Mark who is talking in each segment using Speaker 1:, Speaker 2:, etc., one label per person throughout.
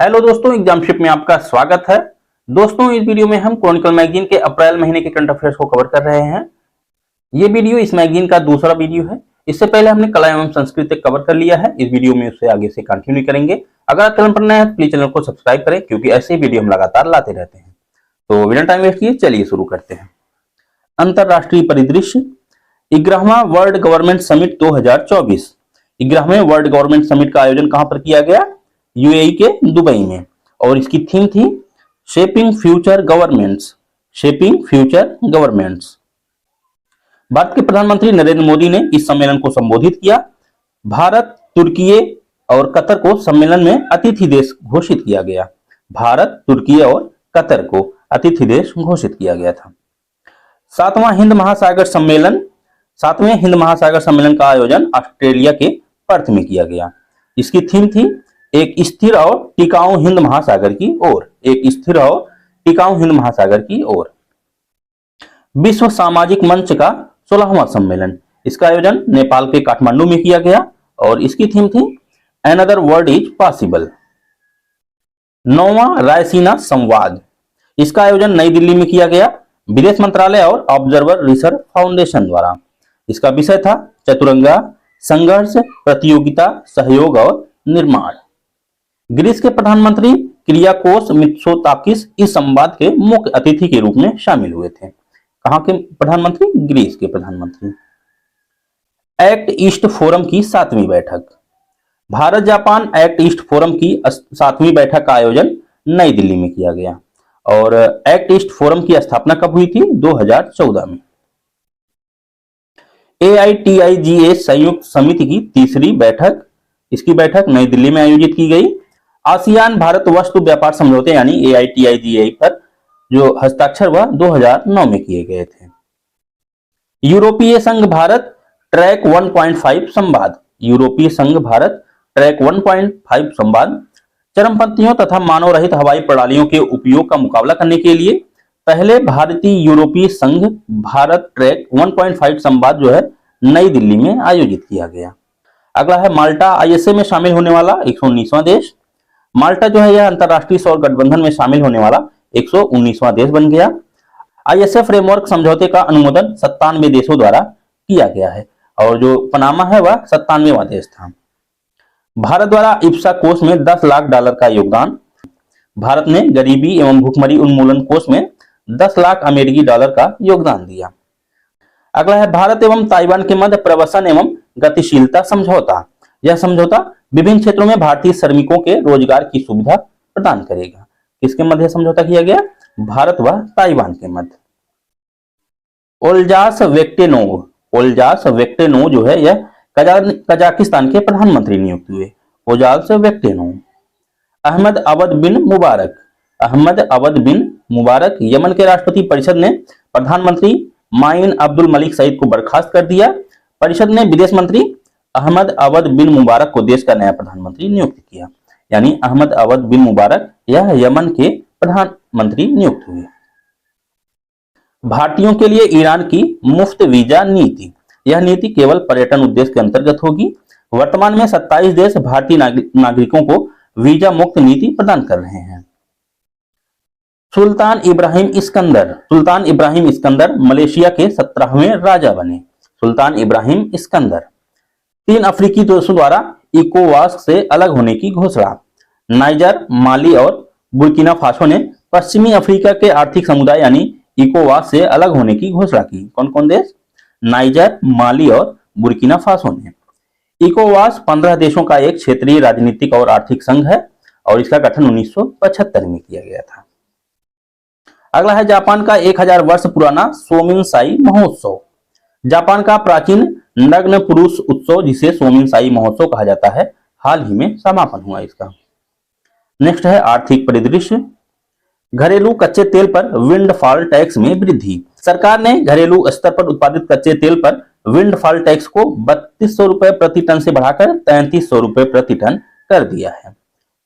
Speaker 1: Hello दोस्तों, एग्जामशिप में आपका स्वागत है। दोस्तों, इस वीडियो में हम क्रॉनिकल मैगजीन के अप्रैल महीने के करंट अफेयर्स को कवर कर रहे हैं। ये वीडियो इस मैगजीन का दूसरा वीडियो है। इससे पहले हमने कला एवं संस्कृति कवर कर लिया है। इस वीडियो में उससे आगे से कंटिन्यू करेंगे। अगर आप चैनल पर नए हैं तो प्लीज चैनल को सब्सक्राइब करें, क्योंकि ऐसे वीडियो हम लगातार लाते रहते हैं। तो बिना टाइम वेस्ट किए चलिए शुरू करते हैं। अंतरराष्ट्रीय परिदृश्य। 11वां वर्ल्ड गवर्नमेंट समिट 2024। 11वें वर्ल्ड गवर्नमेंट समिट का आयोजन कहां पर किया गया? यूएई के दुबई में। और इसकी थीम थी shaping future governments. Shaping future governments. Bharat के प्रधानमंत्री नरेंद्र मोदी ने इस सम्मेलन को संबोधित किया। भारत, तुर्की और कतर को सम्मेलन में अतिथि देश घोषित किया गया। भारत, तुर्की और कतर को अतिथि देश घोषित किया गया था। 7वां हिंद महासागर सम्मेलन। 7वें हिंद महासागर सम्मेलन का आयोजन ऑस्ट्रेलिया के पर्थ में किया गया। इसकी थीम थी एक स्थिर और टिकाऊ हिंद महासागर की ओर। एक स्थिर और टिकाऊ हिंद महासागर की ओर। विश्व सामाजिक मंच का 16वां सम्मेलन। इसका आयोजन नेपाल के काठमांडू में किया गया और इसकी थीम थी अनदर वर्ल्ड इज पॉसिबल। 9वां रायसीना संवाद। इसका आयोजन नई दिल्ली में किया गया विदेश मंत्रालय और ऑब्जर्वर रिसर्च फाउंडेशन द्वारा। इसका विषय था चतुरंगा, संघर्ष, प्रतियोगिता, सहयोग और निर्माण। ग्रीस के प्रधानमंत्री किरियाकोस मित्सोताकिस इस संवाद के मुख्य अतिथि के रूप में शामिल हुए थे। कहां के प्रधानमंत्री? ग्रीस के प्रधानमंत्री। एक्ट ईस्ट फोरम की 7वीं बैठक। Bharat Japan act east forum की 7वीं बैठक का आयोजन नई दिल्ली में किया गया। और एक्ट ईस्ट फोरम की स्थापना कब हुई थी? 2014 में। AITIGA संयुक्त समिति की 3री बैठक। इसकी बैठक नई दिल्ली में आयोजित की गई। आसियान भारत वस्तु व्यापार समझौते यानी AITIGA पर जो हस्ताक्षर वह 2009 में किए गए थे। यूरोपीय संघ भारत ट्रैक 1.5 संवाद। यूरोपीय संघ भारत ट्रैक 1.5 संवाद चरमपंथियों तथा मानव रहित हवाई प्रणालियों के उपयोग का मुकाबला करने के लिए पहले भारतीय यूरोपीय संघ भारत ट्रैक 1.5 संवाद जो है नई दिल्ली में आयोजित किया गया। अगला है माल्टा, ISA में शामिल होने वाला 119वां देश। माल्टा जो है यह अंतरराष्ट्रीय सौर गठबंधन में शामिल होने वाला 119वां देश बन गया। ISA फ्रेमवर्क समझौते का अनुमोदन 97 देशों द्वारा किया गया है और जो पनामा है वह 97वां देश था। भारत द्वारा इप्सा कोष में $10 लाख का योगदान। भारत ने गरीबी एवं भुखमरी उन्मूलन कोष में $10 लाख का योगदान दिया। अगला है भारत एवं ताइवान के मध्य प्रवसन एवं गतिशीलता समझौता। यह समझौता विभिन्न क्षेत्रों में भारतीय श्रमिकों के रोजगार की सुविधा प्रदान करेगा। किसके मध्य समझौता किया गया? भारत व ताइवान के मध्य। ओल्जास वेक्टेनोव। ओल्जास वेक्टेनोव जो है यह कजाकिस्तान के प्रधानमंत्री नियुक्त हुए। ओल्जास वेक्टेनोव। अहमद अवद बिन मुबारक। अहमद अवद बिन मुबारक। यमन के राष्ट्रपति परिषद ने प्रधानमंत्री माइन अब्दुल मलिक सईद को बर्खास्त कर दिया। परिषद ने विदेश मंत्री अहमद अवद बिन मुबारक को देश का नया प्रधानमंत्री नियुक्त किया। यानी अहमद अवद बिन मुबारक यह यमन के प्रधानमंत्री नियुक्त हुए। भारतीयों के लिए ईरान की मुफ्त वीजा नीति। यह नीति केवल पर्यटन उद्देश्य के अंतर्गत होगी। वर्तमान में 27 देश भारतीय नागरिकों को वीजा मुक्त नीति प्रदान कर रहे हैं। सुल्तान इब्राहिम इस्कंदर। सुल्तान इब्राहिम इस्कंदर मलेशिया के 17वें राजा बने। सुल्तान इब्राहिम इस्कंदर। 3 अफ्रीकी देशों द्वारा इकोवास से अलग होने की घोषणा। नाइजर, माली और बुर्किना फासो ने पश्चिमी अफ्रीका के आर्थिक समुदाय यानी इकोवास से अलग होने की घोषणा की। कौन कौन देश? नाइजर, माली और बुर्किना फासो ने। इकोवास 15 देशों का एक क्षेत्रीय राजनीतिक और आर्थिक संघ है और इसका गठन 1975 में किया गया था। अगला है जापान का 1000 वर्ष पुराना सोमिनसाई महोत्सव। जापान का प्राचीन नग्न पुरुष उत्सव जिसे सोमिनसाई महोत्सव कहा जाता है हाल ही में समापन हुआ इसका। नेक्स्ट है आर्थिक परिदृश्य। घरेलू कच्चे तेल पर विंडफॉल टैक्स में वृद्धि। सरकार ने घरेलू स्तर पर उत्पादित कच्चे तेल पर विंडफॉल टैक्स को 3200 रुपए प्रति टन से बढ़ाकर 3300 रुपए प्रति टन कर दिया है।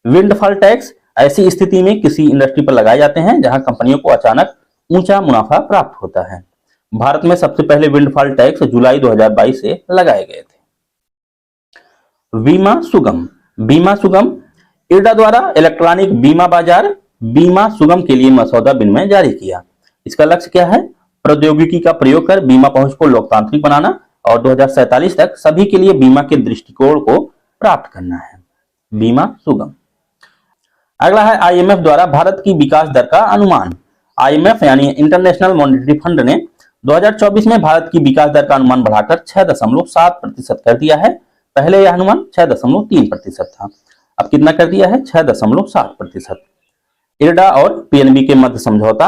Speaker 1: विंडफॉल टैक्स ऐसी स्थिति में किसी इंडस्ट्री पर लगाए जाते हैं जहां कंपनियों को अचानक ऊंचा मुनाफा प्राप्त होता है। भारत में सबसे पहले विंडफॉल टैक्स जुलाई 2022 से लगाए गए थे। बीमा सुगम। बीमा सुगम इरडा द्वारा इलेक्ट्रॉनिक बीमा बाजार बीमा सुगम के लिए मसौदा विनिमय जारी किया। इसका लक्ष्य क्या है? प्रौद्योगिकी का प्रयोग कर बीमा पहुंच को लोकतांत्रिक बनाना और 2047 तक सभी के लिए बीमा के दृष्टिकोण को प्राप्त करना है। बीमा सुगम। अगला है आईएमएफ द्वारा भारत की विकास दर का अनुमान। आईएमएफ यानी इंटरनेशनल मॉनेटरी फंड ने 2024 में भारत की विकास दर का अनुमान बढ़ाकर 6.7% कर दिया है। पहले यह अनुमान 6.3% था, अब कितना कर दिया है? 6.7%। इरडा और पीएनबी के मध्य समझौता।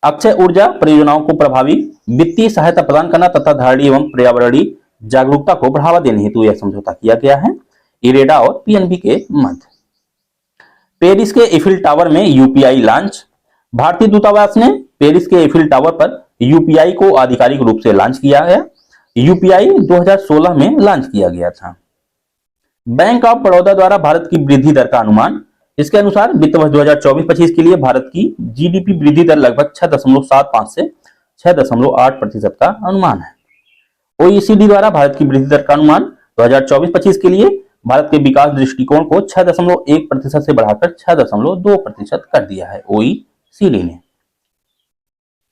Speaker 1: अक्षय ऊर्जा परियोजनाओं को प्रभावी वित्तीय सहायता प्रदान करना तथा धारणीय एवं पर्यावरणीय जागरूकता को बढ़ावा देने हेतु यह समझौता किया गया है इरेडा और पीएनबी के मध्य। पेरिस के एफिल टावर में यूपीआई लॉन्च। भारतीय दूतावास ने पेरिस के एफिल टावर पर यूपीआई को आधिकारिक रूप से लॉन्च किया है। यूपीआई 2016 में लॉन्च किया गया था। बैंक ऑफ बड़ौदा द्वारा भारत की वृद्धि दर का अनुमान। इसके अनुसार वित्त वर्ष 2024-25 के लिए भारत की जीडीपी वृद्धि दर लगभग 6.75 से 6.8% का अनुमान है। ओईसीडी द्वारा भारत की वृद्धि दर का अनुमान 2024-25 के लिए भारत के विकास दृष्टिकोण को 6.1% से बढ़ाकर 6.2% कर दिया है ओईसीडी ने।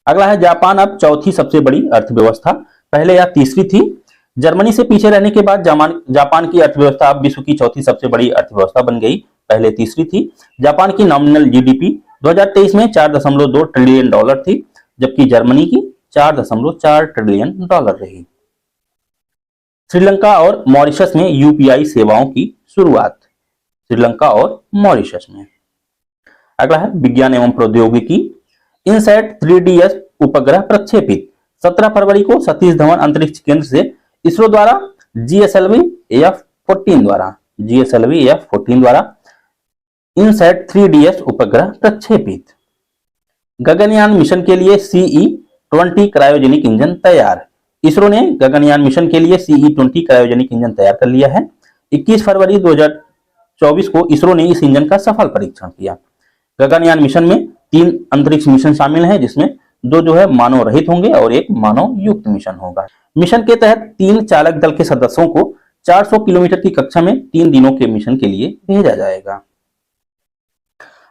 Speaker 1: अगला है जापान अब चौथी सबसे बड़ी अर्थव्यवस्था। पहले यह तीसरी थी। जर्मनी से पीछे रहने के बाद जापान की अर्थव्यवस्था अब विश्व की चौथी सबसे बड़ी अर्थव्यवस्था बन गई। पहले तीसरी थी। जापान की नॉमिनल जीडीपी 2023 में $4.2 ट्रिलियन थी, जबकि जर्मनी की $4.4 ट्रिलियन रही। श्रीलंका और मॉरिशस में यूपीआई सेवाओं की शुरुआत। श्रीलंका और मॉरिशस में। अगला है विज्ञान एवं प्रौद्योगिकी। इनसैट 3DS उपग्रह प्रक्षेपित। 17 फरवरी को सतीश धवन अंतरिक्ष केंद्र से इसरो द्वारा जीएसएलवी F-14 द्वारा इनसैट 3DS उपग्रह प्रक्षेपित। गगनयान मिशन के लिए CE-20 क्रायोजेनिक इंजन तैयार। इसरो ने गगनयान मिशन के लिए CE-20 क्रायोजेनिक इंजन तैयार कर लिया है। 21 फरवरी 2024 को इसरो ने इस इंजन का सफल परीक्षण किया। गगनयान मिशन में 3 अंतरिक्ष मिशन शामिल हैं, जिसमें 2 जो है मानव रहित होंगे और 1 मानव युक्त मिशन होगा। मिशन के तहत 3 चालक दल के सदस्यों को 400 किलोमीटर की कक्षा में 3 दिनों के मिशन के लिए भेजा जाएगा।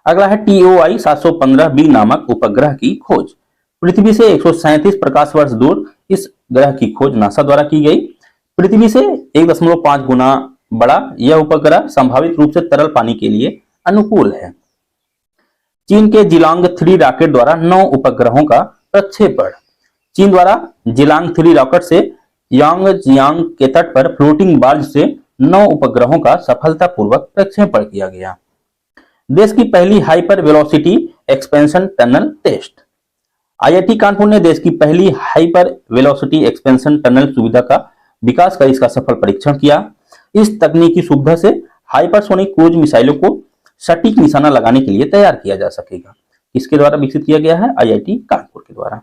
Speaker 1: अगला है TOI 715b नामक उपग्रह की खोज। पृथ्वी से 137 प्रकाश वर्ष दूर इस ग्रह की खोज नासा द्वारा की गई। पृथ्वी से 1.5 गुना बड़ा यह उपग्रह संभावित रूप से तरल पानी के लिए अनुकूल है। चीन के जिलांग 3 रॉकेट द्वारा 9 उपग्रहों का प्रक्षेपण। चीन द्वारा जिलांग 3 रॉकेट से यांगजियांग के तट पर फ्लोटिंग बार्ज से 9 उपग्रहों का सफलतापूर्वक प्रक्षेपण किया गया। देश की पहली hyper velocity expansion tunnel test. IIT Kanpur ने देश की पहली हाइपर वेलोसिटी एक्सपेंशन टनल सुविधा का विकास कर इसका सफल परीक्षण किया। इस तकनीकी सुविधा से हाइपरसोनिक क्रूज मिसाइलों को सटीक निशाना लगाने के लिए तैयार किया जा सकेगा। इसके द्वारा विकसित किया गया है आईआईटी कानपुर के द्वारा।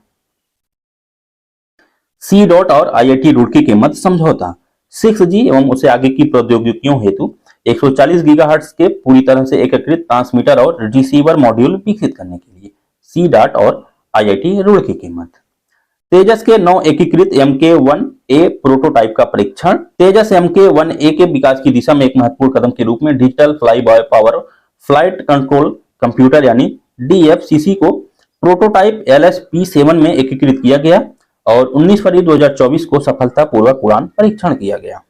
Speaker 1: सी डॉट और आईआईटी रुड़की के मध्य समझौता। 6G एवं उसे आगे की प्रौद्योगिकियों हेतु 140 गीगाहर्ट्ज के पूरी तरह से एकीकृत ट्रांसमीटर और रिसीवर मॉड्यूल विकसित करने के लिए सी डॉट और आईआईटी रुड़की के मध्य। तेजस के 9 एकीकृत MK-1A प्रोटोटाइप का परीक्षण। तेजस MK-1A के विकास की दिशा में एक महत्वपूर्ण कदम के रूप में digital fly by power flight control computer यानी DFCC को प्रोटोटाइप LSP-7 में एकीकृत किया गया और 19 फरवरी 2024 को सफलतापूर्वक उड़ान परीक्षण किया गया।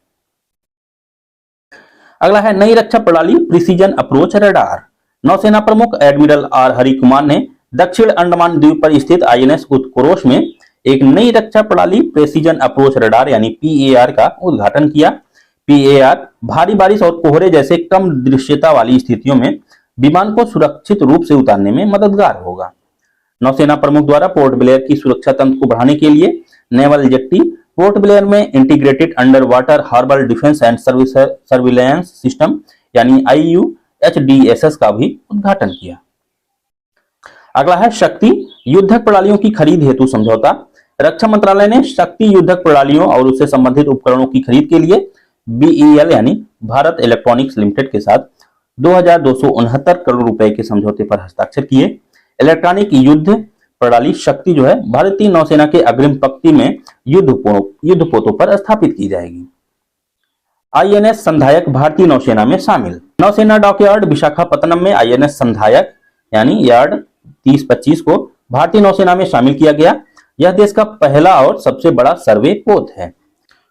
Speaker 1: अगला है नई रक्षा प्रणाली प्रिसीजन अप्रोच रडार। नौसेना प्रमुख एडमिरल आर हरि कुमार ने दक्षिण अंडमान द्वीप पर स्थित INS उत्कर्ष में एक नई रक्षा प्रणाली प्रिसीजन अप्रोच रडार यानी PAR का उद्घाटन किया। PAR भारी बारिश और कोहरे जैसे कम दृश्यता वाली स्थितियों में विमान को सुरक्षित रूप से उतारने में मददगार होगा। नौसेना प्रमुख द्वारा पोर्ट ब्लेयर की सुरक्षा तंत्र को बढ़ाने के लिए नेवल जेट्टी पोर्ट ब्लेयर में integrated under water harbour defence and surveillance system यानी IUHDSS का भी उद्घाटन किया। अगला है शक्ति युद्धक प्रणालियों की खरीद हेतु समझौता। रक्षा मंत्रालय ने शक्ति युद्धक प्रणालियों और उससे संबंधित उपकरणों की खरीद के लिए BEL यानी भारत इलेक्ट्रॉनिक्स लिमिटेड के साथ 2269 करोड़ रुपए के समझौते पर हस्ताक्षर किए। इलेक्ट्रॉनिक युद्ध प्रणाली शक्ति जो है भारतीय नौसेना के अग्रिम पंक्ति में युद्धपोतों पर स्थापित की जाएगी। आईएनएस संधायक भारतीय नौसेना में शामिल। नौसेना डॉकयार्ड विशाखापत्तनम में आईएनएस संधायक यानी यार्ड 3025 को भारतीय नौसेना में शामिल किया गया। यह देश का पहला और सबसे बड़ा सर्वे पोत है।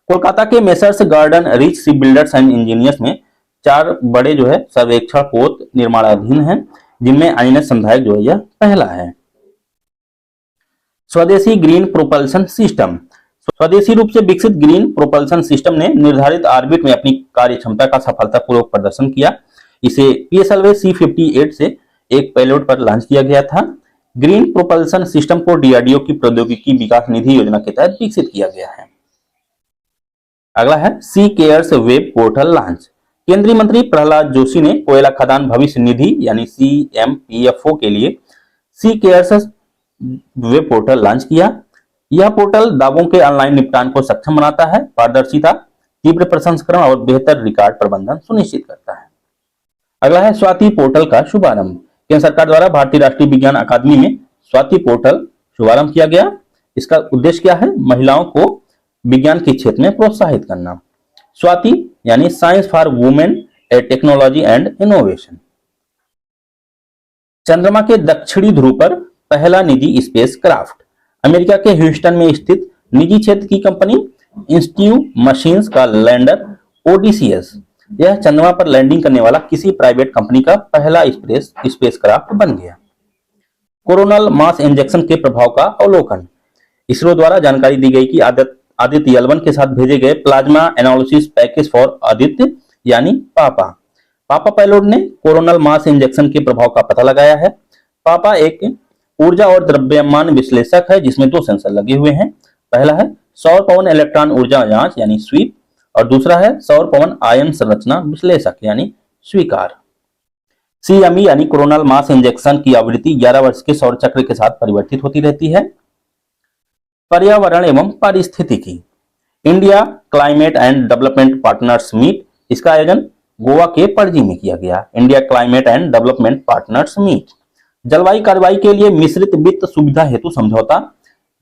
Speaker 1: कोलकाता के messrs garden rich ship builders and engineers में 4 बड़े जो है सर्वेक्षण पोत निर्माणाधीन हैं, जिनमें आईएनएस संधायक जो है यह पहला है। स्वदेशी ग्रीन प्रोपल्शन सिस्टम। स्वदेशी रूप से विकसित ग्रीन प्रोपल्शन सिस्टम ने निर्धारित ऑर्बिट में अपनी कार्य क्षमता का सफलतापूर्वक प्रदर्शन किया। इसे पीएसएलवी C-58 से एक पेलोड पर लॉन्च किया गया था। ग्रीन प्रोपल्शन सिस्टम को डीआरडीओ की प्रौद्योगिकी विकास निधि योजना के तहत विकसित किया गया है। अगला है सी केयर्स वेब पोर्टल लॉन्च। केंद्रीय मंत्री प्रहलाद जोशी ने कोयला खदान भविष्य निधि यानी CMPFO के लिए सी केयर्स वेब पोर्टल लॉन्च किया। यह पोर्टल दावों के ऑनलाइन निपटान को सक्षम बनाता है, पारदर्शिता, तीव्र प्रसंस्करण और बेहतर रिकॉर्ड प्रबंधन सुनिश्चित करता है। अगला है स्वाति पोर्टल का शुभारंभ। केंद्र सरकार द्वारा भारतीय राष्ट्रीय विज्ञान अकादमी में स्वाति पोर्टल शुभारंभ किया गया। इसका उद्देश्य क्या है? महिलाओं को विज्ञान के क्षेत्र में प्रोत्साहित करना। स्वाति यानी science for women A technology and innovation. चंद्रमा के दक्षिणी ध्रुव पर पहला निजी स्पेस क्राफ्ट। अमेरिका के ह्यूस्टन में स्थित निजी क्षेत्र की कंपनी इंस्टीट्यूट मशीन्स का लैंडर ओडिसियस, यह चंद्रमा पर लैंडिंग करने वाला किसी प्राइवेट कंपनी का पहला स्पेसक्राफ्ट बन गया। कोरोनल मास इंजेक्शन के प्रभाव का अवलोकन। इसरो द्वारा जानकारी दी गई कि आदित्य L1 के साथ भेजे गए plasma analysis package for Aditya यानी पापा पेलोड ने कोरोनल मास इंजेक्शन के प्रभाव का पता लगाया है। पापा एक ऊर्जा और द्रव्यमान विश्लेषक है जिसमें 2 सेंसर लगे हुए हैं। पहला है सौर पवन इलेक्ट्रॉन ऊर्जा जांच यानी स्वीप और दूसरा है सौर पवन आयन संरचना विश्लेषक यानी स्वीकार। CME यानी कोरोनल मास इंजेक्शन की आवृत्ति 11 वर्ष के सौर चक्र के साथ परिवर्तित होती रहती है। पर्यावरण एवं पारिस्थितिकी। India climate and development partners meet, इसका आयोजन गोवा के पणजी में किया गया। India climate and development partners meet. जलवायु कार्रवाई के लिए मिश्रित वित्त सुविधा हेतु समझौता।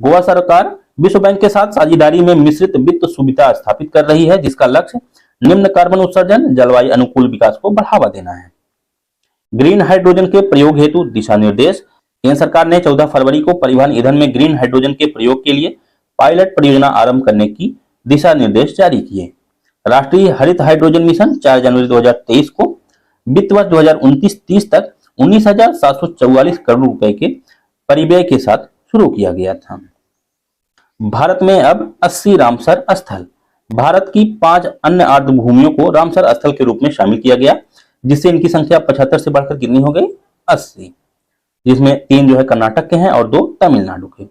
Speaker 1: गोवा सरकार विश्व बैंक के साथ साझेदारी में मिश्रित वित्त सुविधा स्थापित कर रही है, जिसका लक्ष्य निम्न कार्बन उत्सर्जन, जलवायु अनुकूल विकास को बढ़ावा देना है। ग्रीन हाइड्रोजन के प्रयोग हेतु दिशा निर्देश। केंद्र सरकार ने 14 फरवरी को परिवहन ईंधन में ग्रीन हाइड्रोजन के प्रयोग के लिए पायलट परियोजना आरंभ करने की दिशा निर्देश जारी किए। राष्ट्रीय हरित हाइड्रोजन मिशन 4 जनवरी 2023 को वित्त वर्ष 2029-30 तक 19,744 करोड़ रुपए के परिव्यय के साथ शुरू किया गया था। भारत में अब 80 रामसर स्थल। भारत की 5 अन्य आर्द्र भूमियों को रामसर स्थल के रूप में शामिल किया गया, जिससे इनकी संख्या 75 से बढ़कर कितनी हो गई? 80, जिसमें 3 जो है कर्नाटक के हैं और 2 तमिलनाडु के।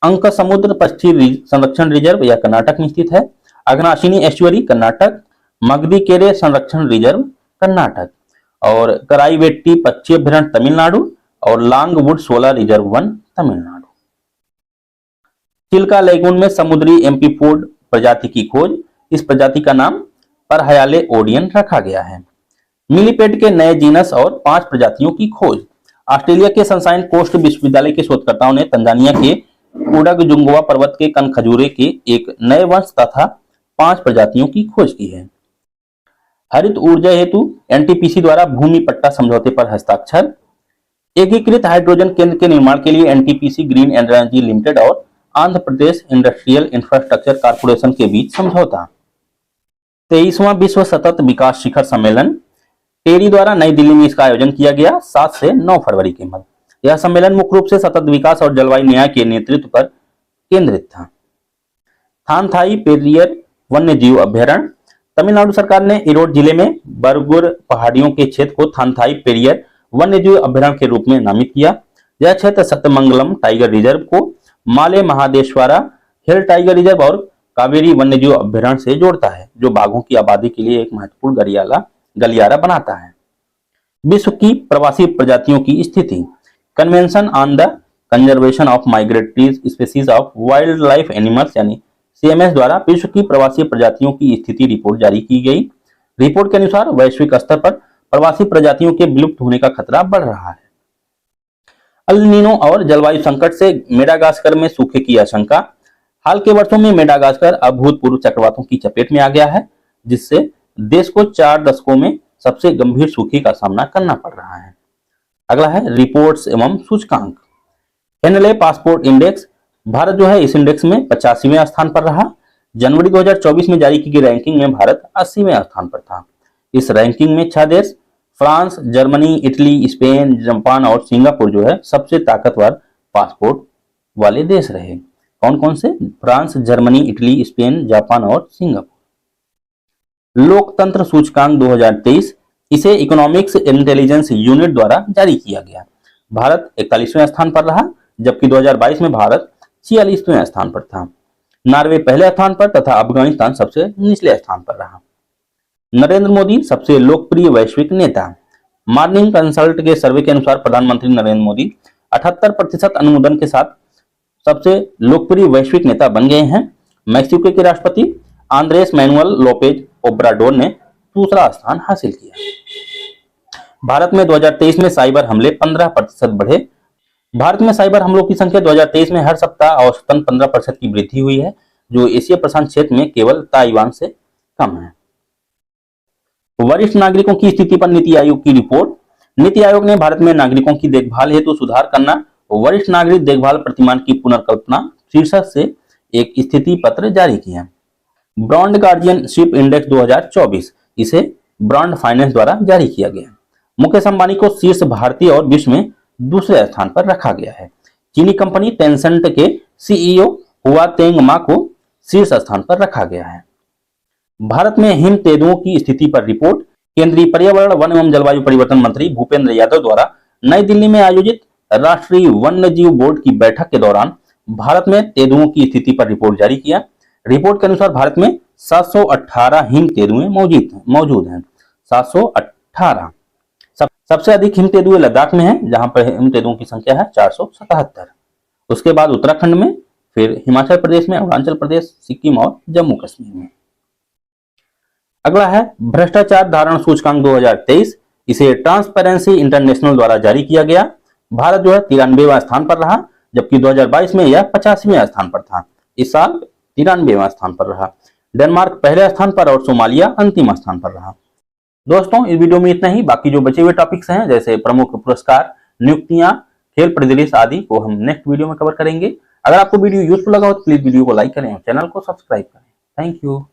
Speaker 1: अंक समुद्र पश्चिमी संरक्षण रिजर्व यह कर्नाटक में स्थित है। अघनाशिनी एस्चुअरी कर्नाटक। मगदीकेरे संरक्षण रिजर्व कर्नाटक और कराईवेट्टी पक्षी अभ्यारण्य तमिलनाडु और लांगवुड शोला रिजर्व वन तमिलनाडु। चिल्का लेगून में समुद्री एम्फीपोड प्रजाति की खोज। इस प्रजाति का नाम परहयाले ओडियन रखा गया है। मिलीपेड के नए जीनस और 5 प्रजातियों की खोज। ऑस्ट्रेलिया के सनशाइन कोस्ट विश्वविद्यालय के शोधकर्ताओं ने तंजानिया के उडगजुंगवा पर्वत के कनखजूरे के एक नए वंश तथा 5 प्रजातियों की खोज की है। हरित ऊर्जा हेतु एनटीपीसी द्वारा भूमि पट्टा समझौते पर हस्ताक्षर। एकीकृत हाइड्रोजन केंद्र के निर्माण के लिए एनटीपीसी ग्रीन एनर्जी लिमिटेड और Andhra Pradesh industrial infrastructure corporation के बीच समझौता। 23वां विश्व सतत विकास शिखर सम्मेलन टेरी द्वारा नई दिल्ली में इसका आयोजन किया गया 7 से 9 फरवरी के मध्य। यह सम्मेलन मुख्य रूप से सतत विकास और जलवायु न्याय के नेतृत्व पर केंद्रित था। थानथाई पेरियर वन्य जीव अभ्यारण्य। तमिलनाडु सरकार ने इरोड जिले में बरगुर पहाड़ियों के क्षेत्र को थानथाई पेरियर वन्य जीव अभ्यारण्य के रूप में नामित किया। यह क्षेत्र सत्यमंगलम टाइगर रिजर्व को माले महादेश्वरा हिल टाइगर रिजर्व और कावेरी वन्य जीव अभ्यारण्य से जोड़ता है, जो बाघों की आबादी के लिए एक महत्वपूर्ण गलियारा बनाता है। विश्व की प्रवासी प्रजातियों की स्थिति। Convention on the conservation of migratory species of wild life animals यानी CMS द्वारा विश्व की प्रवासी प्रजातियों की स्थिति रिपोर्ट जारी की गई। रिपोर्ट के अनुसार वैश्विक स्तर पर प्रवासी प्रजातियों के विलुप्त होने का खतरा बढ़ रहा है। अल नीनो और जलवायु संकट से मेडागास्कर में सूखे की आशंका। हाल के वर्षों में मेडागास्कर अभूतपूर्व चक्रवातों की चपेट में आ गया है। जिससे देश को 4 दशकों में सबसे गंभीर सूखी का सामना करना पड़ रहा है। अगला है रिपोर्ट्स एवं सूचकांक। एनएलए पासपोर्ट इंडेक्स, भारत जो है इस इंडेक्स में 85वें स्थान पर रहा। जनवरी 2024 में जारी की गई रैंकिंग में भारत 80वें स्थान पर था। इस रैंकिंग में 6 देश France, Germany, Italy, Spain, Japan और सिंगापुर जो है सबसे ताकतवर पासपोर्ट वाले देश रहे। कौन कौन से? France, Germany, Italy, Spain, Japan और सिंगापुर। लोकतंत्र सूचकांक 2023, इसे इकोनॉमिक्स इंटेलिजेंस यूनिट द्वारा जारी किया गया। भारत 41वें स्थान पर रहा, जबकि 2022 में भारत 46वें स्थान पर था। नॉर्वे पहले स्थान पर तथा अफगानिस्तान सबसे निचले स्थान पर रहा। नरेंद्र मोदी सबसे लोकप्रिय वैश्विक नेता। मॉर्निंग कंसल्ट के सर्वे के अनुसार प्रधानमंत्री नरेंद्र मोदी 78% अनुमोदन के साथ सबसे लोकप्रिय वैश्विक नेता बन गए हैं। मैक्सिको के राष्ट्रपति आंद्रेस मैनुअल लोपेज ओब्राडोर ने दूसरा स्थान हासिल किया। भारत में 2023 में साइबर हमले 15% बढ़े। भारत में साइबर हमलों की संख्या 2023 में हर सप्ताह औसतन 15% की वृद्धि हुई है, जो एशिया प्रशांत क्षेत्र में केवल ताइवान से कम है। वरिष्ठ नागरिकों की स्थिति पर नीति आयोग की रिपोर्ट। नीति आयोग ने भारत में नागरिकों की देखभाल हेतु सुधार करना, वरिष्ठ नागरिक देखभाल प्रतिमान की पुनर्कल्पना शीर्षक से एक स्थिति पत्र जारी किया। ब्रांड गार्जियनशिप इंडेक्स 2024, इसे ब्रांड फाइनेंस द्वारा जारी किया गया। मुकेश अंबानी को शीर्ष भारतीय और विश्व में दूसरे स्थान पर रखा गया है। चीनी कंपनी टेंसेंट के सीईओ हुआ तेंग मा को शीर्ष स्थान पर रखा गया है। भारत में हिम तेंदुओं की स्थिति पर रिपोर्ट। केंद्रीय पर्यावरण, वन एवं जलवायु परिवर्तन मंत्री भूपेंद्र यादव द्वारा नई दिल्ली में आयोजित राष्ट्रीय वन्यजीव बोर्ड की बैठक के दौरान भारत में तेंदुओं की स्थिति पर रिपोर्ट जारी किया। रिपोर्ट के अनुसार भारत में 718 हिम तेंदुए मौजूद हैं। 718। सबसे अधिक हिम तेंदुए लद्दाख में हैं, जहां पर हिम तेंदुओं की संख्या है 477। उसके बाद उत्तराखंड में, फिर हिमाचल प्रदेश में, अरुणाचल प्रदेश, सिक्किम और जम्मू कश्मीर में। अगला है भ्रष्टाचार धारण सूचकांक 2023, इसे ट्रांसपेरेंसी इंटरनेशनल द्वारा जारी किया गया। भारत जो है 93वां स्थान पर रहा, जबकि 2022 में यह 85वें स्थान पर था। इस साल 93वां स्थान पर रहा। डेनमार्क पहले स्थान पर और सोमालिया अंतिम स्थान पर रहा। दोस्तों, इस वीडियो में इतना ही। बाकी जो बचे हुए टॉपिक्स हैं, जैसे प्रमुख पुरस्कार, नियुक्तियां, खेल परिदृश्य आदि को हम नेक्स्ट वीडियो में कवर करेंगे। अगर आपको वीडियो यूजफुल लगा हो तो प्लीज वीडियो को लाइक करें और चैनल को सब्सक्राइब करें। Thank you.